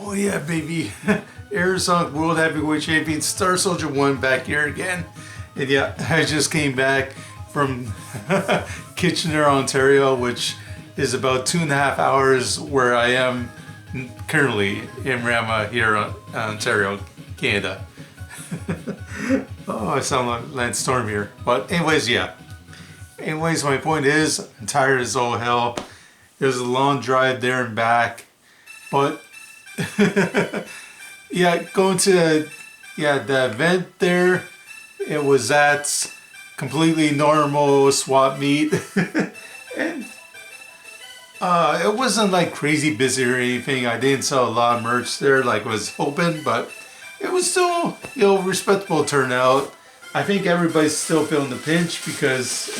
Oh yeah, baby. Arizona World Heavyweight Champion Star Soldier 1 back here again. And yeah, I just came back from Kitchener, Ontario, which is about 2.5 hours where I am currently in Rama here in Ontario, Canada. Oh, I sound like Lance Storm here. But anyways, yeah. Anyways, my point is, I'm tired as all hell. It was a long drive there and back. But yeah, going to the event there, it was at completely normal swap meet. And it wasn't like crazy busy or anything. I didn't sell a lot of merch there like I was hoping, but it was still, respectable turnout. I think everybody's still feeling the pinch because,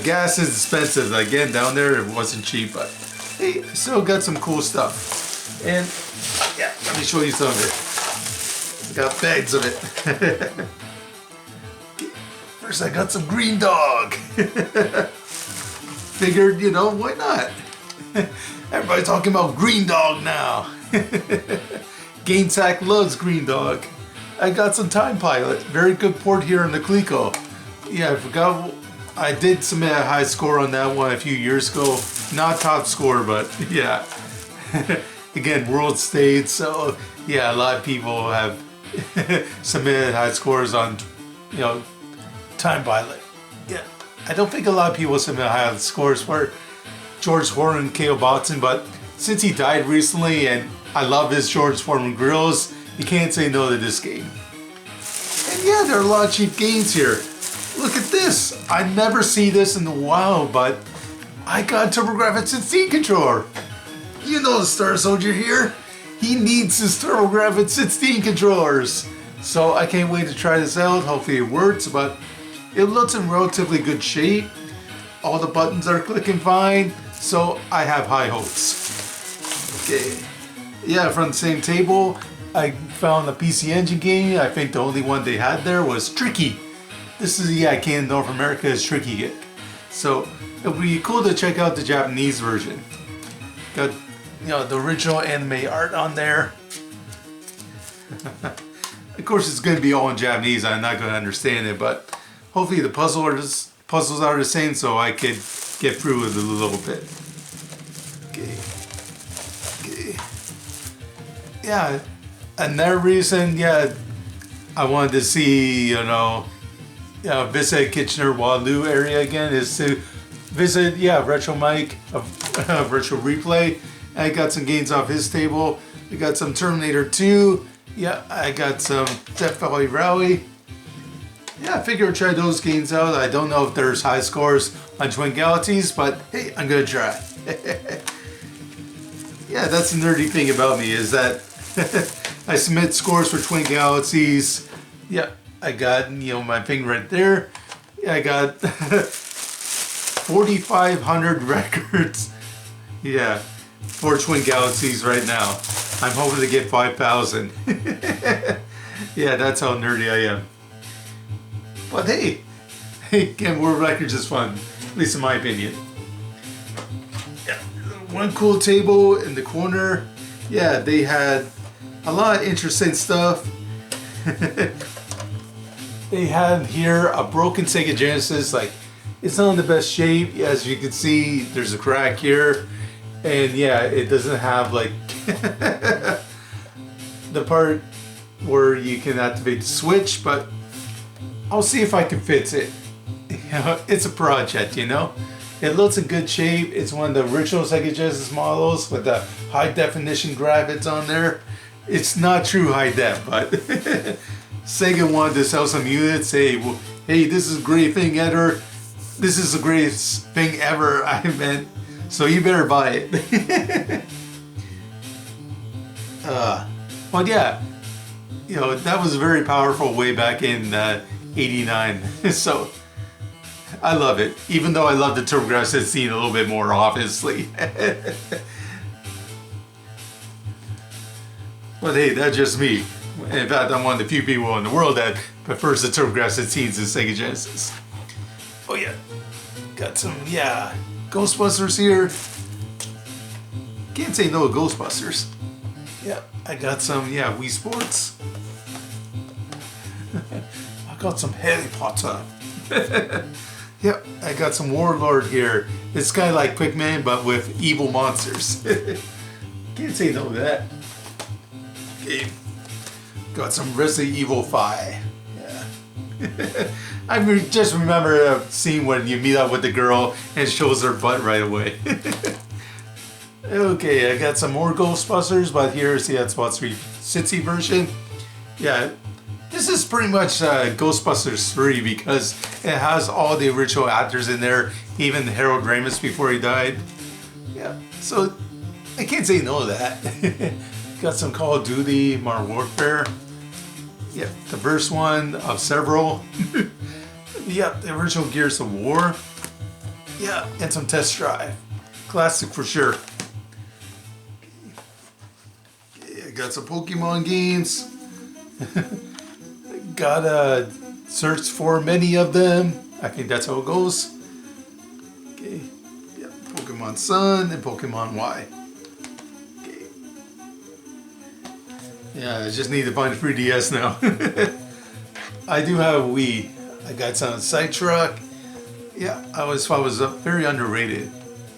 gas is expensive. Again, down there it wasn't cheap, but hey, still got some cool stuff. And yeah, let me show you some of it. Got bags of it. First I got some Green Dog. Figured, why not? Everybody's talking about Green Dog now. GameSack loves Green Dog. I got some Time Pilot. Very good port here in the Clico. Yeah, I forgot. I did submit a high score on that one a few years ago. Not top score, but yeah. Again, world stage. So yeah, a lot of people have submitted high scores on, Time Pilot. Yeah, I don't think a lot of people submit high scores for George Foreman, K.O. Boxing, but since he died recently and I love his George Foreman grills, you can't say no to this game. And yeah, there are a lot of cheap games here. Look at this. I never see this in the wild, but I got a TurboGrafx 16 controller. You know the Star Soldier here. He needs his TurboGrafx 16 controllers. So I can't wait to try this out. Hopefully it works, but it looks in relatively good shape. All the buttons are clicking fine, so I have high hopes. Okay. Yeah, from the same table, I found a PC Engine game. I think the only one they had there was Tricky. This is, Canada, North America is Tricky Geek. So it would be cool to check out the Japanese version. Got, the original anime art on there. Of course, it's going to be all in Japanese. I'm not going to understand it, but hopefully the puzzles are the same, so I could get through it a little bit. Okay. Yeah, another reason, I wanted to see, visit Kitchener Waterloo area again is to visit, Retro Mike, Retro Replay. I got some games off his table. I got some Terminator 2. Yeah, I got some Death Valley Rally. Yeah, I figure I'd try those games out. I don't know if there's high scores on Twin Galaxies, but hey, I'm gonna try. Yeah, that's the nerdy thing about me is that I submit scores for Twin Galaxies. Yeah, I got, my thing right there. Yeah, I got 4,500 records. Yeah, for Twin Galaxies right now. I'm hoping to get 5,000. Yeah, that's how nerdy I am. But hey, again, world records is fun, at least in my opinion. Yeah, one cool table in the corner. Yeah, they had a lot of interesting stuff. They had here a broken Sega Genesis. Like, it's not in the best shape. As you can see, there's a crack here. And yeah, it doesn't have like the part where you can activate the switch, but I'll see if I can fix it. It's a project, It looks in good shape. It's one of the original Sega Genesis models with the high definition graphics on there. It's not true high def, but Sega wanted to sell some units. Hey, this is a great thing ever. This is the greatest thing ever, I meant. So you better buy it. But yeah, that was very powerful way back in '89. So I love it, even though I love the TurboGrafx 16 a little bit more, obviously. But hey, that's just me. In fact, I'm one of the few people in the world that prefers the TurboGrafx 16s to Sega Genesis. Oh yeah, got some, Ghostbusters here. Can't say no to Ghostbusters. Yeah, I got some, yeah, Wii Sports. I got some Harry Potter. Yep, I got some Warlord here. It's kind of like Quickman, but with evil monsters. Can't say no to that. Okay, got some Resident Evil 5. Yeah. I just remember a scene when you meet up with the girl and shows her butt right away. Okay, I got some more Ghostbusters, but here's the Xbox 360 version. Yeah, this is pretty much Ghostbusters 3 because it has all the original actors in there, even Harold Ramis before he died. Yeah, so I can't say no to that. Got some Call of Duty, Modern Warfare. Yep, the first one of several. Yep, the original Gears of War. Yeah, and some Test Drive. Classic for sure. Yeah, got some Pokemon games. Gotta search for many of them. I think that's how it goes. Okay, yeah, Pokemon Sun and Pokemon Y. Okay. Yeah, I just need to find a 3DS now. I do have a Wii. I got some Side Truck. Yeah, I always thought it was very underrated.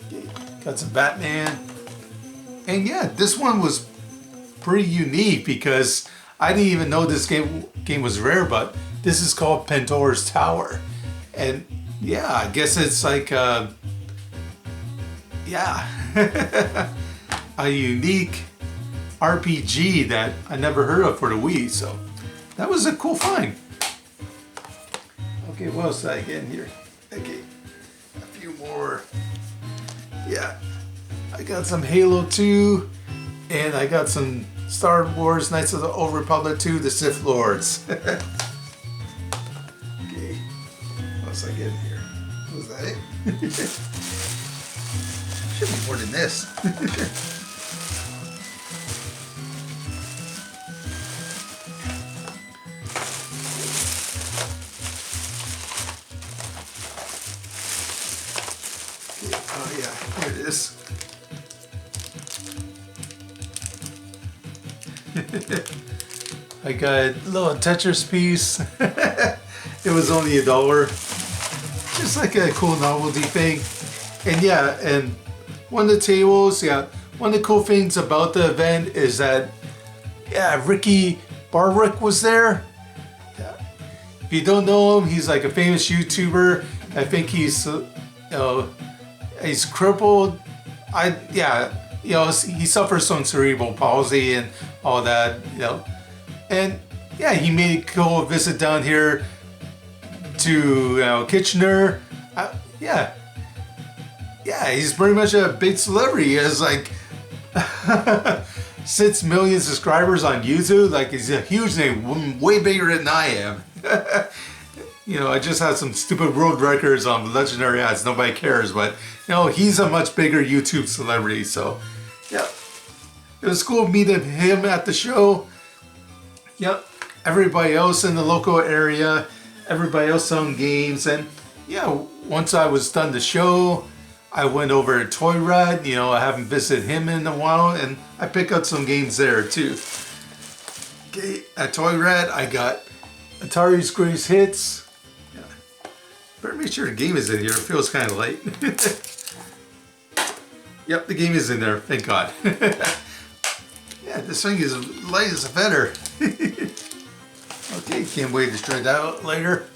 Okay. Got some Batman. And yeah, this one was pretty unique because I didn't even know this game was rare, but this is called Pandora's Tower. And yeah, I guess it's like, yeah, a unique RPG that I never heard of for the Wii, so that was a cool find. Okay, what else did I get in here? Okay, a few more. Yeah, I got some Halo 2, and I got some Star Wars Knights of the Old Republic 2, the Sith Lords. Okay, what else I get in here? Was that it? Should be more than this. Oh yeah, here it is. I got a little Tetris piece. It was only $1. Just like a cool novelty thing. And yeah, and one of the tables, yeah, one of the cool things about the event is that, yeah, Ricky Berwick was there. Yeah. If you don't know him, he's like a famous YouTuber. I think he's, he's crippled. He suffers from cerebral palsy and all that, And yeah, he made a cool visit down here to Kitchener. Yeah, he's pretty much a big celebrity. He has like 6 million subscribers on YouTube. Like, he's a huge name, way bigger than I am. I just had some stupid world records on legendary ads. Nobody cares, but he's a much bigger YouTube celebrity. So, yeah, it was cool meeting him at the show. Yep, everybody else in the local area, everybody else selling games, and yeah, once I was done the show, I went over to Toyratt. I haven't visited him in a while, and I picked up some games there too. Okay, at Toyratt, I got Atari's Greatest Hits. Yeah. Better make sure the game is in here. It feels kind of light. Yep, the game is in there. Thank God. Yeah, this thing is light as a feather. Okay, can't wait to try that out later.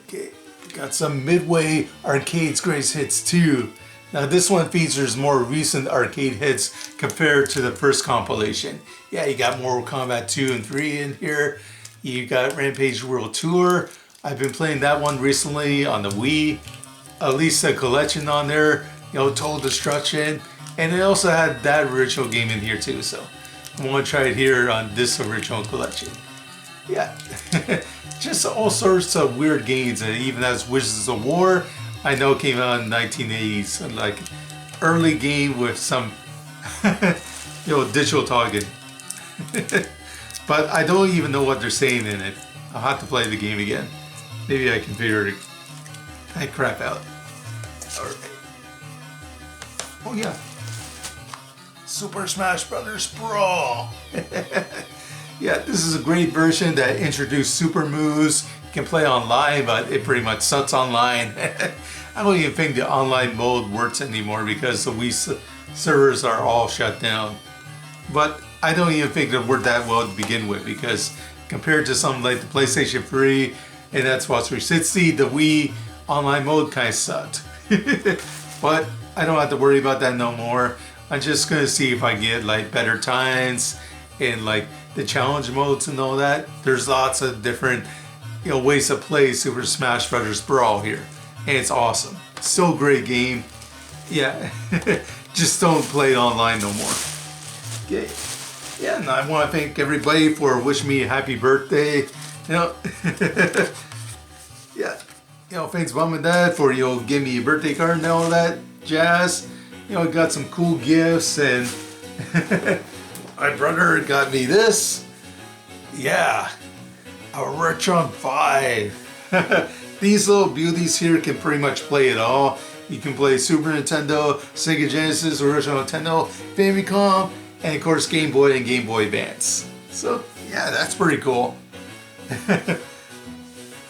Okay, got some Midway Arcade's Greatest Hits 2. Now this one features more recent arcade hits compared to the first compilation. Yeah, you got Mortal Kombat 2 and 3 in here. You got Rampage World Tour. I've been playing that one recently on the Wii. At least a collection on there, Total Destruction. And it also had that original game in here too, so I want to try it here on this original collection. Yeah, just all sorts of weird games, and even as Wizards of War, I know came out in the 1980s, and like early game with some, digital talking. But I don't even know what they're saying in it. I'll have to play the game again. Maybe I can figure that crap out. Alright. Oh yeah. Super Smash Brothers Brawl. Yeah, this is a great version that introduced super moves. You can play online, but it pretty much sucks online. I don't even think the online mode works anymore because the Wii servers are all shut down. But I don't even think they work that well to begin with, because compared to something like the PlayStation 3 and Xbox 360, the Wii online mode kind of sucked. But I don't have to worry about that no more. I'm just gonna see if I get like better times and like the challenge modes and all that. There's lots of different, ways to play Super Smash Brothers Brawl here, and it's awesome. So great game. Yeah, just don't play it online no more. Okay. Yeah, and I want to thank everybody for wishing me a happy birthday. Yeah. Thanks Mom and Dad for, giving me a birthday card and all that jazz. Got some cool gifts, and my brother got me this. Yeah, a Retron 5. These little beauties here can pretty much play it all. You can play Super Nintendo, Sega Genesis, original Nintendo, Famicom, and of course Game Boy and Game Boy Advance. So yeah, that's pretty cool.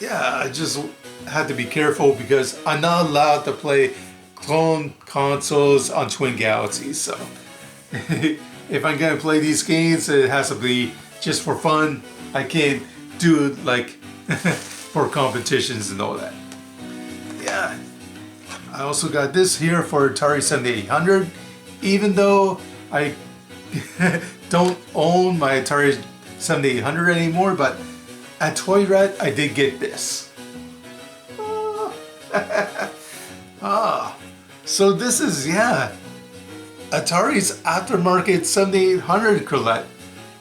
Yeah, I just had to be careful because I'm not allowed to play clone consoles on Twin Galaxies. So if I'm gonna play these games, it has to be just for fun. I can't do it like for competitions and all that. Yeah, I also got this here for Atari 7800. Even though I don't own my Atari 7800 anymore, but at Toyratt I did get this. So this is, Atari's aftermarket 7800 Colette,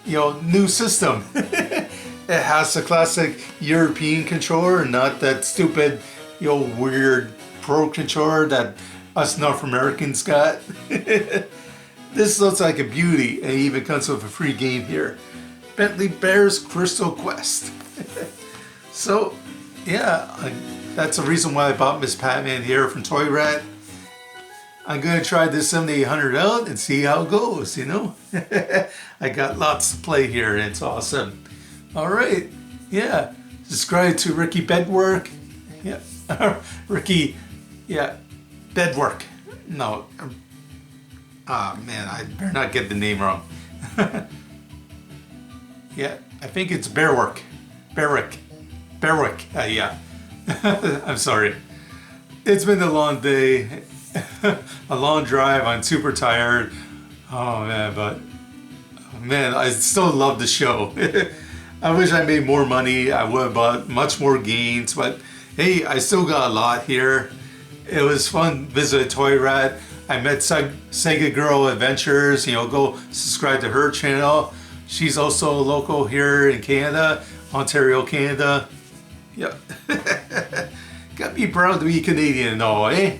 new system. It has the classic European controller, not that stupid, weird Pro controller that us North Americans got. This looks like a beauty, and it even comes with a free game here. Bentley Bear's Crystal Quest. So, yeah, that's the reason why I bought Miss Pac-Man here from Toyratt. I'm gonna try this 7800 out and see how it goes, I got lots to play here, and it's awesome. Alright, yeah, subscribe to Ricky Bedwork. Yeah, Ricky, Bedwork. No, man, I better not get the name wrong. Yeah, I think it's Berwick. Berwick, yeah. I'm sorry. It's been a long day, a long drive. I'm super tired. Oh man, but man, I still love the show. I wish I made more money. I would have bought much more games, but hey, I still got a lot here. It was fun visiting Toyratt. I met SegaGirl Adventures. Go subscribe to her channel. She's also local here in Canada, Ontario, Canada. Yep. Got me proud to be Canadian and all, eh?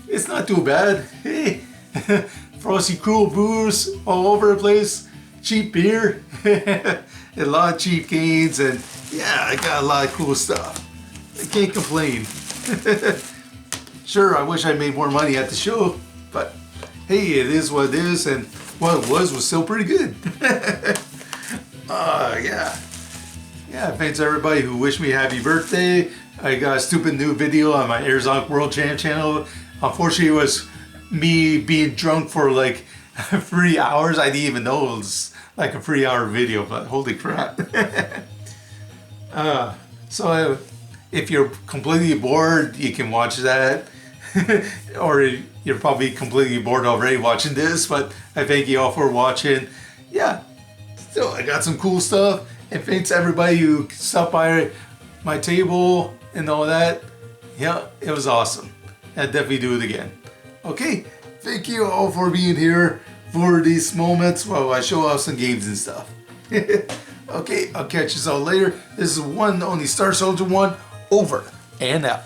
It's not too bad. Hey, frosty cool booze all over the place. Cheap beer. A lot of cheap games, and yeah, I got a lot of cool stuff. I can't complain. Sure, I wish I made more money at the show, but hey, it is what it is, and what it was still pretty good. Yeah. Yeah, thanks everybody who wished me a happy birthday. I got a stupid new video on my Arizona World Jam channel. Unfortunately, it was me being drunk for like 3 hours. I didn't even know it was like a 3-hour video, but holy crap. So if you're completely bored, you can watch that. Or you're probably completely bored already watching this, but I thank you all for watching. Yeah, still I got some cool stuff, and thanks everybody who stopped by my table and all that. Yeah, it was awesome. I'd definitely do it again. Okay, thank you all for being here for these moments while I show off some games and stuff. Okay, I'll catch you all later. This is one only Star Soldier 1, over and out.